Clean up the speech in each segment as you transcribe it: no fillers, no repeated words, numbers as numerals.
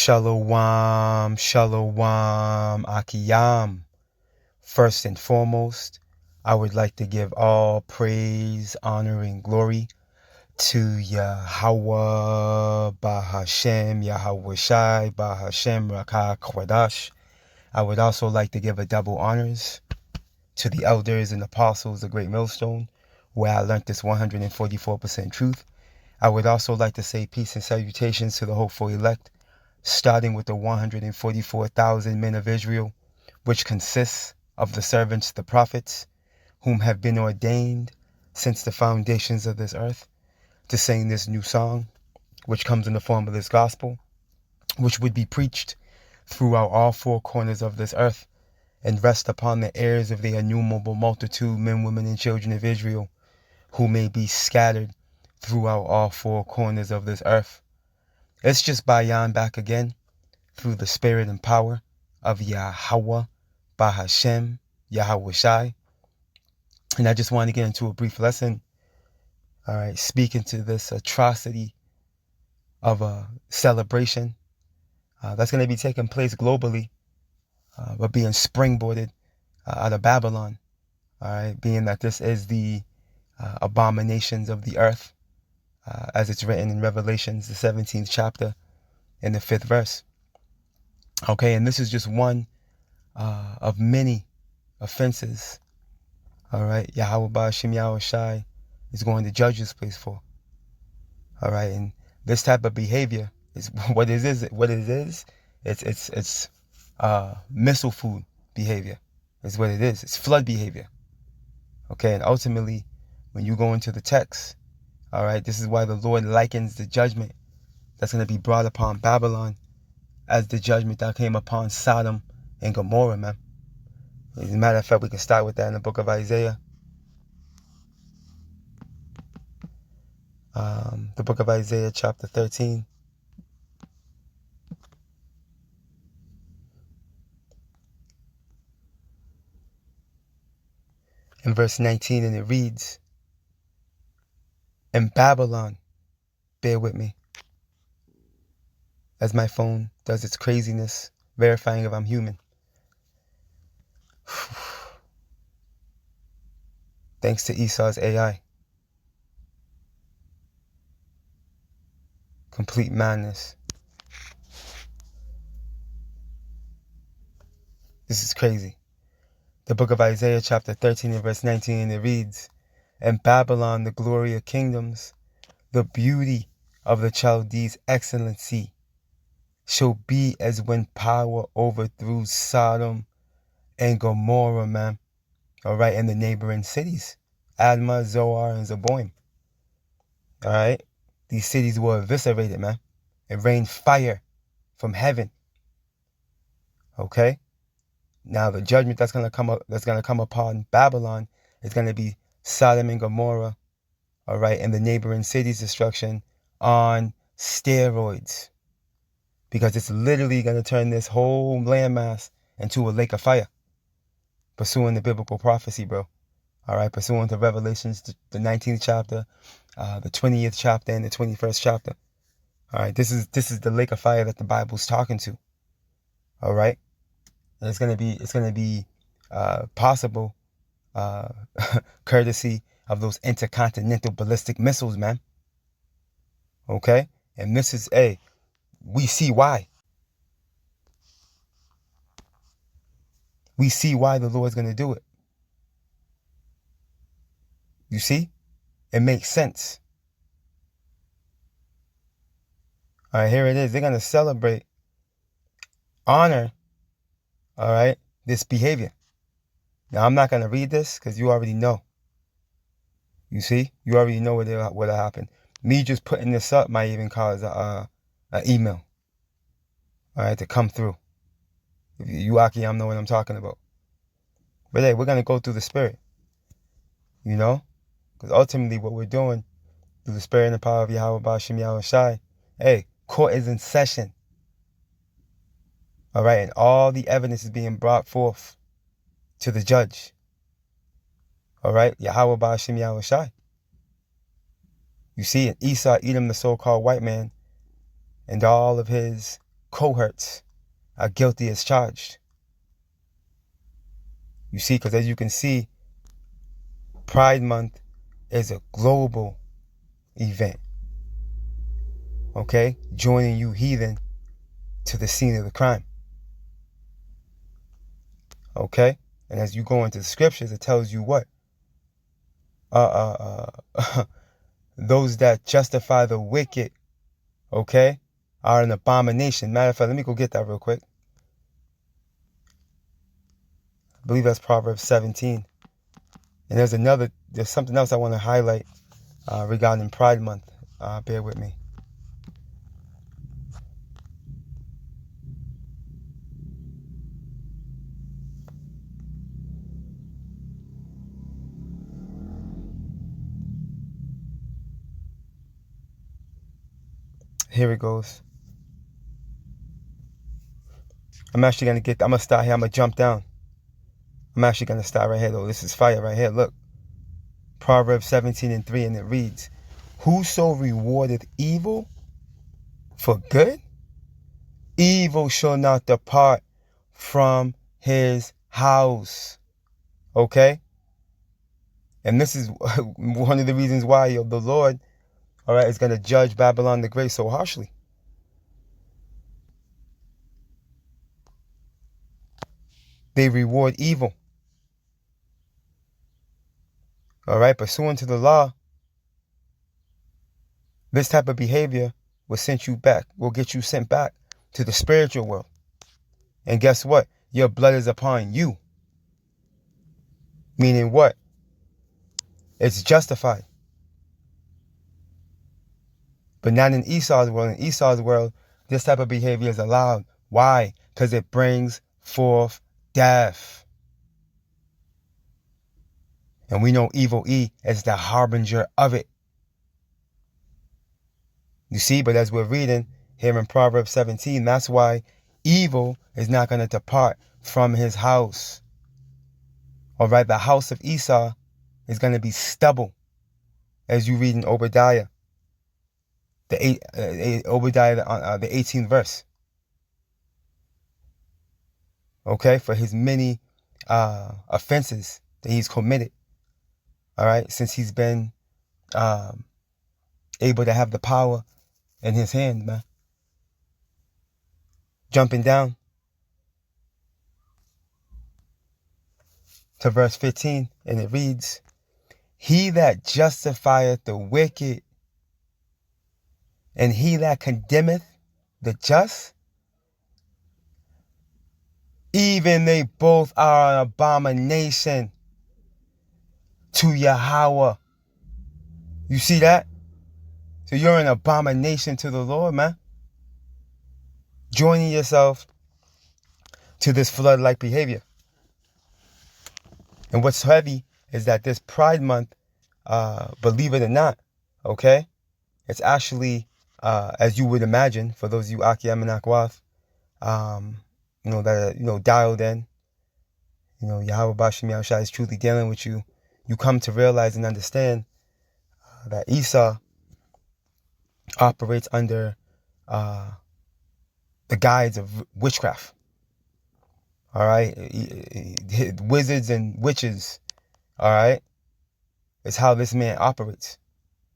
Shalom, shalom, akiyam. First and foremost, I would like to give all praise, honor, and glory to Yahweh, Bahashem, Yahweh Shai, Bahashem, Rakah Kwadash. I would also like to give a double honors to the elders and apostles of Great Millstone, where I learned this 144% truth. I would also like to say peace and salutations to the hopeful elect, starting with the 144,000 men of Israel, which consists of the servants, the prophets, whom have been ordained since the foundations of this earth, to sing this new song, which comes in the form of this gospel, which would be preached throughout all four corners of this earth, and rest upon the ears of the innumerable multitude, men, women, and children of Israel, who may be scattered throughout all four corners of this earth. It's just Bayan back again, through the spirit and power of Yahweh, Bahashem, Yahweh Shai. And I just want to get into a brief lesson, all right, speaking to this atrocity of a celebration that's going to be taking place globally, but being springboarded out of Babylon, all right, being that this is the abominations of the earth, as it's written in Revelations, the 17th chapter, in the 5th verse. Okay, and this is just one of many offenses, all right, Yahweh Ba'ashem Yahweh Shai is going to judge this place for. All right, and this type of behavior is what it is. It's missile food behavior is what it is. It's flood behavior. Okay, and ultimately, when you go into the text, all right, this is why the Lord likens the judgment that's going to be brought upon Babylon as the judgment that came upon Sodom and Gomorrah, man. As a matter of fact, we can start with that in the book of Isaiah. The book of Isaiah, chapter 13. In verse 19, and it reads, "In Babylon," bear with me, as my phone does its craziness, verifying if I'm human. Thanks to Esau's AI. Complete madness. This is crazy. The book of Isaiah, chapter 13, and verse 19, and it reads, "In Babylon, the glory of kingdoms, the beauty of the Chaldees' excellency, shall be as when power overthrew Sodom and Gomorrah," man. All right, and the neighboring cities, Admah, Zoar, and Zeboim. All right, these cities were eviscerated, man. It rained fire from heaven. Okay, now the judgment that's gonna come upon Babylon is gonna be Sodom and Gomorrah. All right, and the neighboring cities' destruction on steroids, because it's literally gonna turn this whole landmass into a lake of fire, pursuing the biblical prophecy, bro. All right, pursuant to Revelations, the 19th chapter, the 20th chapter, and the 21st chapter. All right, this is the lake of fire that the Bible's talking to. All right, and it's gonna be possible, courtesy of those intercontinental ballistic missiles, man. Okay, and this is we see why. We see why the Lord's gonna do it. You see? It makes sense. All right, here it is. They're going to celebrate, honor, all right, this behavior. Now, I'm not going to read this because you already know. You see? You already know what'll happen. Me just putting this up might even cause an email, all right, to come through. If you Akiyam know what I'm talking about. But hey, we're going to go through the spirit, you know? Because ultimately what we're doing through the spirit and the power of Yahweh Ba'ashem Yahweh Shai, court is in session. All right, and all the evidence is being brought forth to the judge. All right, Yahweh Ba'ashem Yahweh Shai. You see, Esau, Edom, the so-called white man, and all of his cohorts are guilty as charged. You see, because as you can see, Pride Month is a global event. Okay? Joining you heathen to the scene of the crime. Okay? And as you go into the scriptures, it tells you what? Those that justify the wicked, okay, are an abomination. Matter of fact, let me go get that real quick. I believe that's Proverbs 17. And there's something else I want to highlight regarding Pride Month. Bear with me. Here it goes. I'm going to start here. I'm going to jump down. I'm actually going to start right here, though. This is fire right here. Look. Proverbs 17:3, and it reads, whoso rewardeth evil for good, evil shall not depart from his house. Okay? And this is one of the reasons why the Lord, all right, is going to judge Babylon the Great so harshly. They reward evil. All right, pursuant to the law, this type of behavior will get you sent back to the spiritual world. And guess what? Your blood is upon you. Meaning what? It's justified. But not in Esau's world. In Esau's world, this type of behavior is allowed. Why? Because it brings forth death. And we know evil E is the harbinger of it. You see, but as we're reading here in Proverbs 17, that's why evil is not going to depart from his house. All right, the house of Esau is going to be stubble, as you read in Obadiah, the 18th verse. Okay, for his many offenses that he's committed. All right, since he's been able to have the power in his hand, man. Jumping down to verse 15, and it reads, he that justifieth the wicked, and he that condemneth the just, even they both are an abomination to Yahweh. You see that? So you're an abomination to the Lord, man. Joining yourself to this flood-like behavior. And what's heavy is that this Pride Month, believe it or not, okay, it's actually, as you would imagine, for those of you Akim and Akwath, that are, dialed in, Yahweh Bashim Yahushua is truly dealing with you. You come to realize and understand that Esau operates under the guise of witchcraft. All right, wizards and witches. All right, it's how this man operates,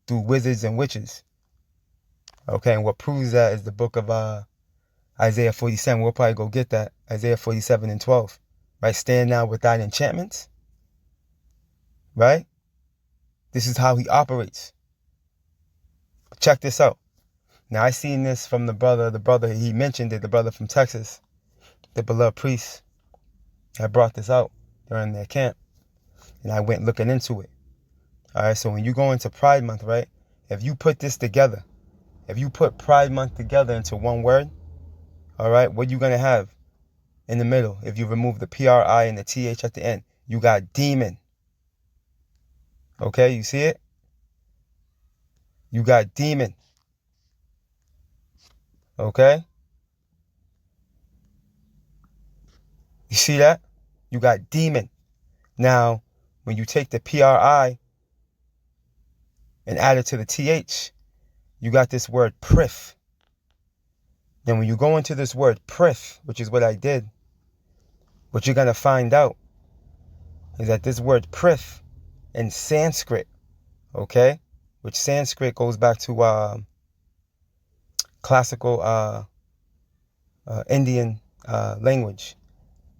through wizards and witches. Okay, and what proves that is the book of Isaiah 47. We'll probably go get that. Isaiah 47:12. Right, stand now with thine enchantments. Right, this is how he operates. Check this out. Now I seen this from the brother he mentioned it, the brother from Texas, the beloved priest. I brought this out during their camp, and I went looking into it. All right, so when you go into Pride Month, right, if you put this together, if you put Pride Month together into one word, all right, what you going to have in the middle? If you remove the PRI and the TH at the end, you got demon. Okay, you see it? You got demon. Okay? You see that? You got demon. Now, when you take the PRI and add it to the TH, you got this word prif. Then when you go into this word prith, which is what I did, what you're going to find out is that this word prith in Sanskrit, okay, which Sanskrit goes back to classical Indian language.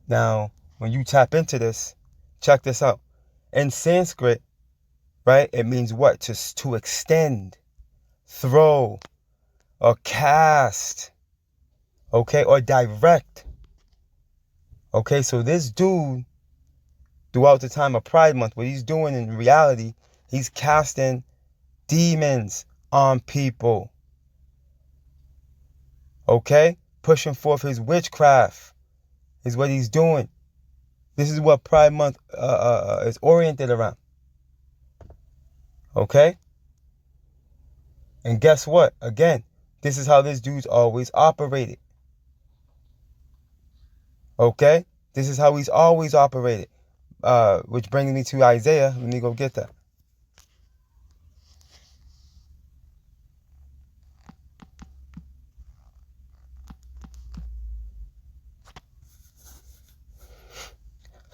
Now, when you tap into this, check this out. In Sanskrit, right, it means what? To extend, throw, or cast, okay, or direct. Okay, so this dude, throughout the time of Pride Month, what he's doing in reality, he's casting demons on people. Okay, pushing forth his witchcraft is what he's doing. This is what Pride Month is oriented around. Okay? And guess what? Again, this is how this dude's always operated. Okay? This is how he's always operated. Which brings me to Isaiah. Let me go get that.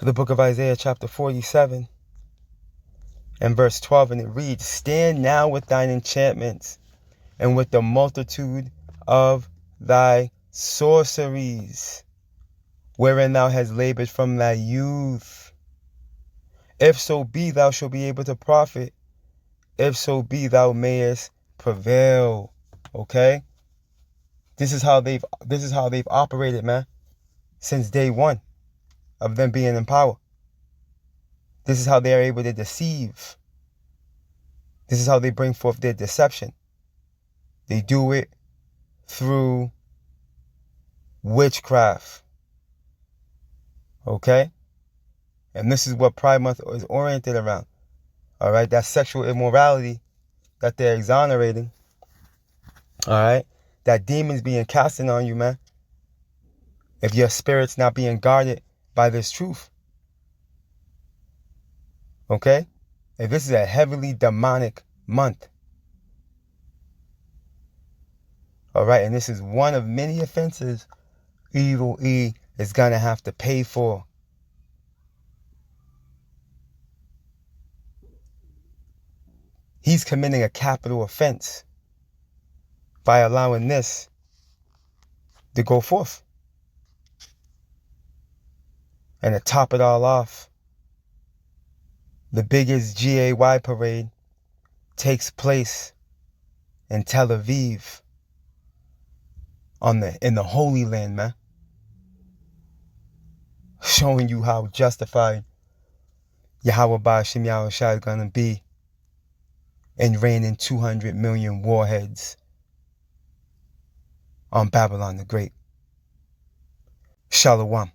The book of Isaiah, chapter 47, and verse 12, and it reads, "Stand now with thine enchantments, and with the multitude of thy sorceries, wherein thou hast labored from thy youth. If so be thou shalt be able to profit, if so be thou mayest prevail." Okay? This is how they've operated, man, since day one of them being in power. This is how they are able to deceive. This is how they bring forth their deception. They do it through witchcraft. Okay? And this is what Pride Month is oriented around. All right? That sexual immorality that they're exonerating. All right? That demons being casted on you, man. If your spirit's not being guarded by this truth. Okay? If this is a heavily demonic month. All right? And this is one of many offenses Evil E is going to have to pay for. He's committing a capital offense by allowing this to go forth. And to top it all off, the biggest GAY parade takes place in Tel Aviv in the Holy Land, man. Showing you how justified Yahweh Ba'ashem Yahushua is going to be in raining 200 million warheads on Babylon the Great. Shalom.